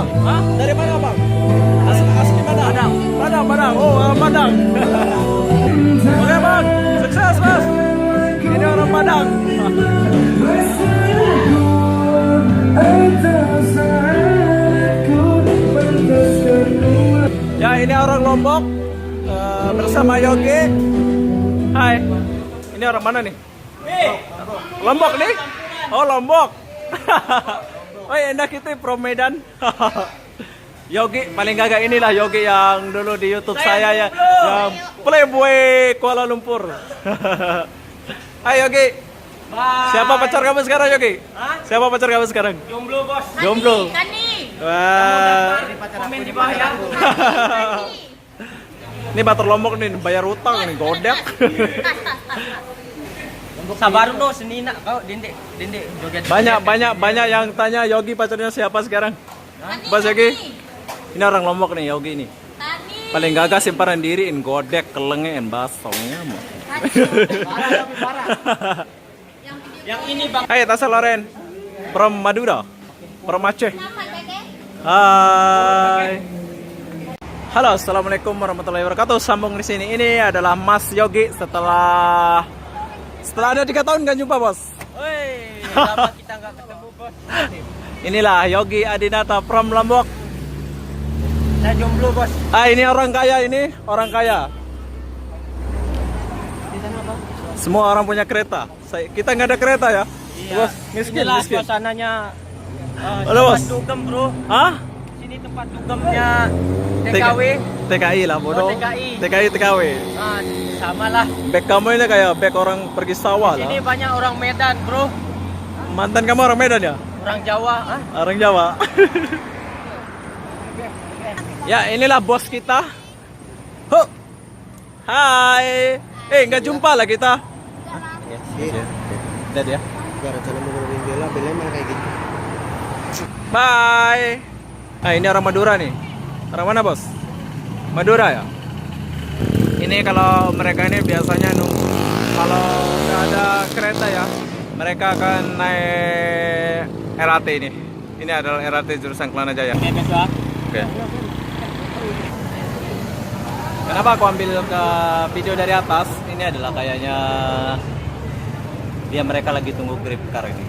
bang? Hah? Dari mana bang? Asli mana? Padang. Padang, Padang. Oh, orang Padang. Oke bang, sukses mas. Ini orang Padang. Ya ini orang Lombok bersama Yogi. Hai. Ini orang mana nih? Lombok nih? Oh Lombok. Oh enak itu from Medan. Yogi paling gagak inilah Yogi yang dulu di YouTube saya ya, yang playboy Kuala Lumpur. Hai Yogi. Bye. Siapa pacar kamu sekarang Yogi? Hah? Siapa pacar kamu sekarang? Jomblo bos. Jomblo. Wah. Komen di bawah ya. Ini batur Lombok nih bayar utang nih godek. Sabar no senina kau dendek joget. Banyak yang tanya Yogi pacarnya siapa sekarang? Mas Yogi. Ini orang Lombok nih Yogi nih. Paling gagah simpanan diriin godek kelengen basongnya mah. Yang ini bang. Hai Tasa Loren. From Madura. From Aceh. Hai. Halo, assalamualaikum warahmatullahi wabarakatuh. Sambung di sini. Ini adalah Mas Yogi setelah ada 3 tahun gak jumpa bos. Woi, lama kita nggak ketemu bos. Inilah Yogi Adinata from Lombok. Saya jomblo bos. Ini orang kaya ini, orang kaya. Di sana bang. Semua orang punya kereta. Kita nggak ada kereta ya. Iya. Bos, miskin, Inilah miskin. suasananya. Halo, tempat bos. dugem bro. Hah? Sini tempat dugemnya TKW. TKI lah bodoh. Oh, TKI. TKI TKW. Sama lah. Bek kamu ini kayak bek orang pergi sawah Sini lah. banyak orang Medan bro. Mantan kamu orang Medan ya? Orang Jawa. Orang Jawa. Ya inilah bos kita. Huh. Hai. Nggak jumpa lah kita. Lihat ya. Bye. Ini orang Madura nih. Orang mana bos? Madura ya. Ini kalau mereka ini biasanya nunggu kalau nggak ada kereta ya, mereka akan naik LRT ini. Ini adalah LRT jurusan Kelana Jaya. Oke. Kenapa aku ambil ke video dari atas? Ini adalah kayaknya mereka lagi tunggu grab car ini.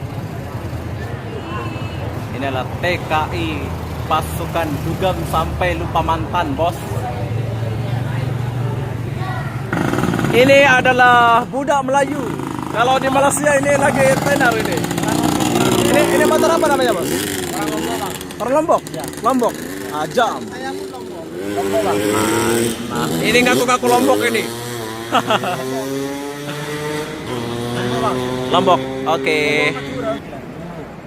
Ini adalah TKI pasukan dugem sampai lupa mantan bos. Ini adalah budak Melayu. Kalau di Malaysia ini lagi tenar ini. Ini motor apa namanya bos? Orang Lombok bang. Orang Lombok? Ya. Lombok. Ajam. Saya pun Lombok. Lombok bang. Nah, ini ngaku-ngaku Lombok ini. Lombok. Oke.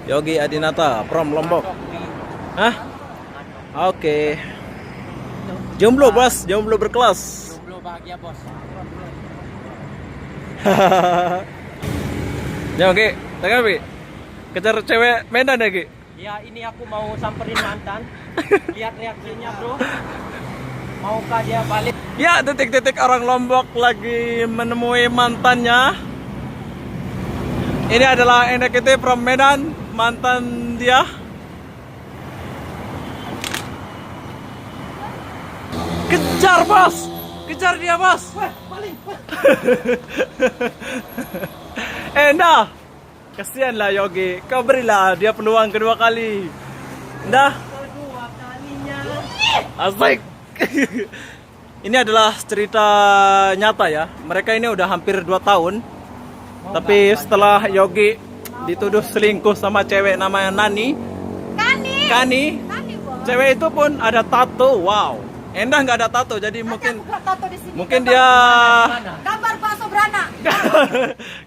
Yogi Adinata from Lombok. Hah? Oke. Jomblo bos, jomblo berkelas. Jomblo bahagia bos. Ya oke, tengah Bi. Kejar cewek Medan ya Ki? Ya ini aku mau samperin mantan. Lihat reaksinya bro. Maukah dia balik? Ya detik-detik orang Lombok lagi menemui mantannya. Ini adalah NKT from Medan, mantan dia. Kejar bos, kejar dia bos. Nah, kasihan lah Yogi. Kau berilah dia peluang kedua kali. Dah. Kedua kalinya. Asik. Ini adalah cerita nyata ya. Mereka ini udah hampir 2 tahun. Tapi setelah Yogi dituduh selingkuh sama cewek namanya Nani. Kani. Cewek itu pun ada tato. Wow. Endah nggak ada tato, jadi mungkin dia gambar bakso beranak.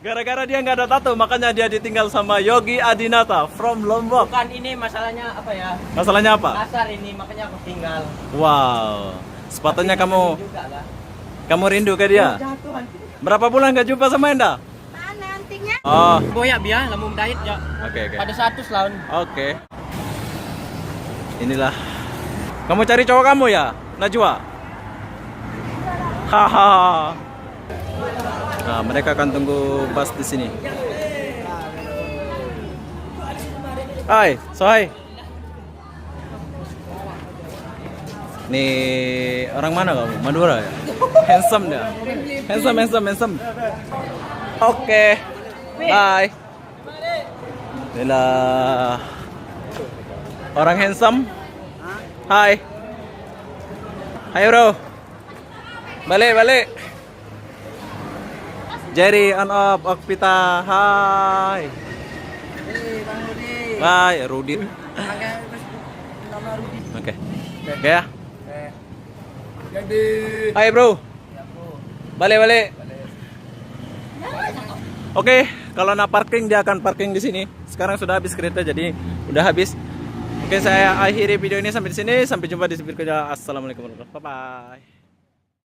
gara-gara dia nggak ada tato, makanya dia ditinggal sama Yogi Adinata from Lombok. Bukan ini masalahnya apa ya? Masalahnya apa? Kasar ini makanya aku tinggal. Wow. Sepatutnya Juga lah. kamu rindu ke dia. Jatuhan. Berapa bulan nggak jumpa sama Endah? Mana antingnya? Oh, Goyak biar lamun dait ya. oke. Pada 100 lawan. Oke. Inilah. Kamu cari cowok kamu ya, Najwa? Haha. Nah, mereka akan tunggu bus di sini. Hai, so hai. Nih orang mana kamu? Madura ya? Handsome dia. Handsome. Oke. Bye. Inilah orang handsome. Hai. Hai bro. Balik. Jerry on off Okpita. Hai. Bye Rudi. Oke. Oke ya. Hai bro. Balik. Oke, kalau nak parking dia akan parking di sini. Sekarang sudah habis kereta jadi udah habis. Oke, saya akhiri video ini sampai di sini. Sampai jumpa di video berikutnya. Assalamualaikum warahmatullahi wabarakatuh. Bye bye.